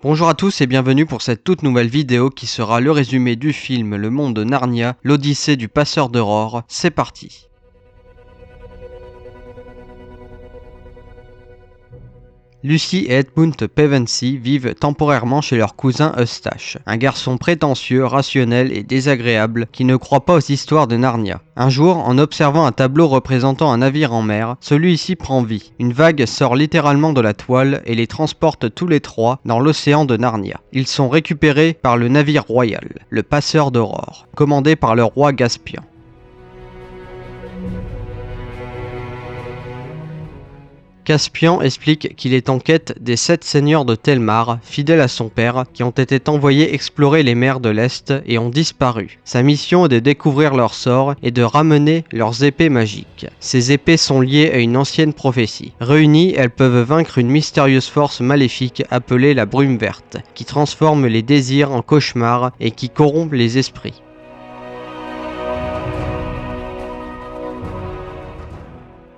Bonjour à tous et bienvenue pour cette toute nouvelle vidéo qui sera le résumé du film Le Monde de Narnia, l'Odyssée du Passeur d'Aurore. C'est parti. Lucy et Edmund Pevensie vivent temporairement chez leur cousin Eustache, un garçon prétentieux, rationnel et désagréable qui ne croit pas aux histoires de Narnia. Un jour, en observant un tableau représentant un navire en mer, celui-ci prend vie. Une vague sort littéralement de la toile et les transporte tous les trois dans l'océan de Narnia. Ils sont récupérés par le navire royal, le Passeur d'Aurore, commandé par le roi Caspian. Caspian explique qu'il est en quête des 7 seigneurs de Telmar, fidèles à son père, qui ont été envoyés explorer les mers de l'Est et ont disparu. Sa mission est de découvrir leur sort et de ramener leurs épées magiques. Ces épées sont liées à une ancienne prophétie. Réunies, elles peuvent vaincre une mystérieuse force maléfique appelée la Brume Verte, qui transforme les désirs en cauchemars et qui corrompt les esprits.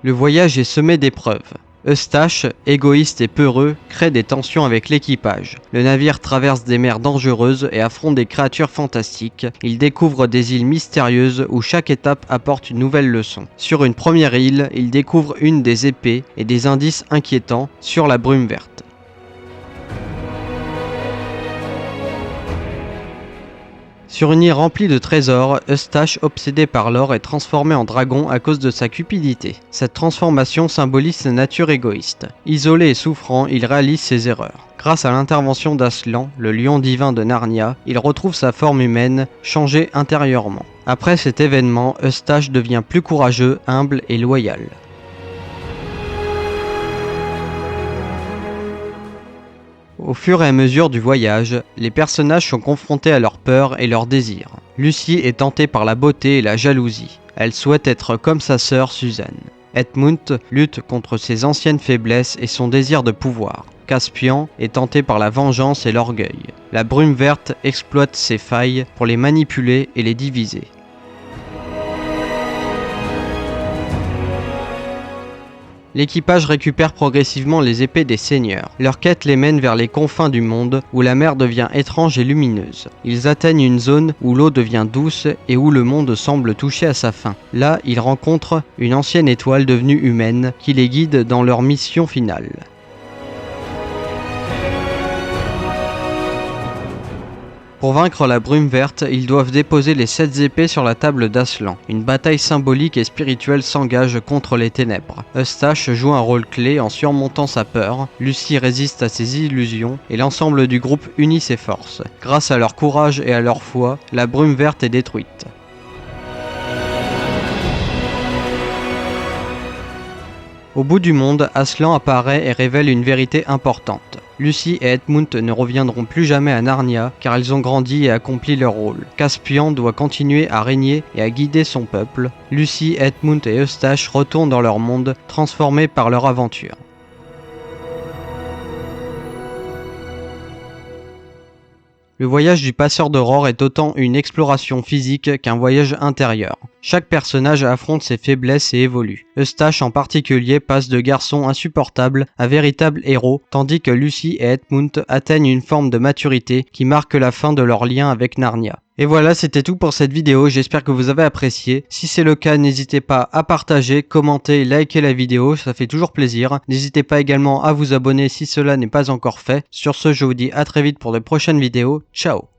Le voyage est semé d'épreuves. Eustache, égoïste et peureux, crée des tensions avec l'équipage. Le navire traverse des mers dangereuses et affronte des créatures fantastiques. Il découvre des îles mystérieuses où chaque étape apporte une nouvelle leçon. Sur une première île, il découvre une des épées et des indices inquiétants sur la Brume Verte. Sur une île remplie de trésors, Eustache, obsédé par l'or, est transformé en dragon à cause de sa cupidité. Cette transformation symbolise sa nature égoïste. Isolé et souffrant, il réalise ses erreurs. Grâce à l'intervention d'Aslan, le lion divin de Narnia, il retrouve sa forme humaine, changée intérieurement. Après cet événement, Eustache devient plus courageux, humble et loyal. Au fur et à mesure du voyage, les personnages sont confrontés à leurs peurs et leurs désirs. Lucy est tentée par la beauté et la jalousie. Elle souhaite être comme sa sœur Suzanne. Edmund lutte contre ses anciennes faiblesses et son désir de pouvoir. Caspian est tenté par la vengeance et l'orgueil. La Brume Verte exploite ses failles pour les manipuler et les diviser. L'équipage récupère progressivement les épées des seigneurs. Leur quête les mène vers les confins du monde, où la mer devient étrange et lumineuse. Ils atteignent une zone où l'eau devient douce et où le monde semble toucher à sa fin. Là, ils rencontrent une ancienne étoile devenue humaine, qui les guide dans leur mission finale. Pour vaincre la Brume Verte, ils doivent déposer les 7 épées sur la table d'Aslan. Une bataille symbolique et spirituelle s'engage contre les ténèbres. Eustache joue un rôle clé en surmontant sa peur, Lucy résiste à ses illusions et l'ensemble du groupe unit ses forces. Grâce à leur courage et à leur foi, la Brume Verte est détruite. Au bout du monde, Aslan apparaît et révèle une vérité importante. Lucy et Edmund ne reviendront plus jamais à Narnia car ils ont grandi et accompli leur rôle. Caspian doit continuer à régner et à guider son peuple. Lucy, Edmund et Eustache retournent dans leur monde, transformés par leur aventure. Le voyage du Passeur d'Aurore est autant une exploration physique qu'un voyage intérieur. Chaque personnage affronte ses faiblesses et évolue. Eustache en particulier passe de garçon insupportable à véritable héros, tandis que Lucy et Edmund atteignent une forme de maturité qui marque la fin de leur lien avec Narnia. Et voilà, c'était tout pour cette vidéo, j'espère que vous avez apprécié. Si c'est le cas, n'hésitez pas à partager, commenter, liker la vidéo, ça fait toujours plaisir. N'hésitez pas également à vous abonner si cela n'est pas encore fait. Sur ce, je vous dis à très vite pour de prochaines vidéos. Ciao!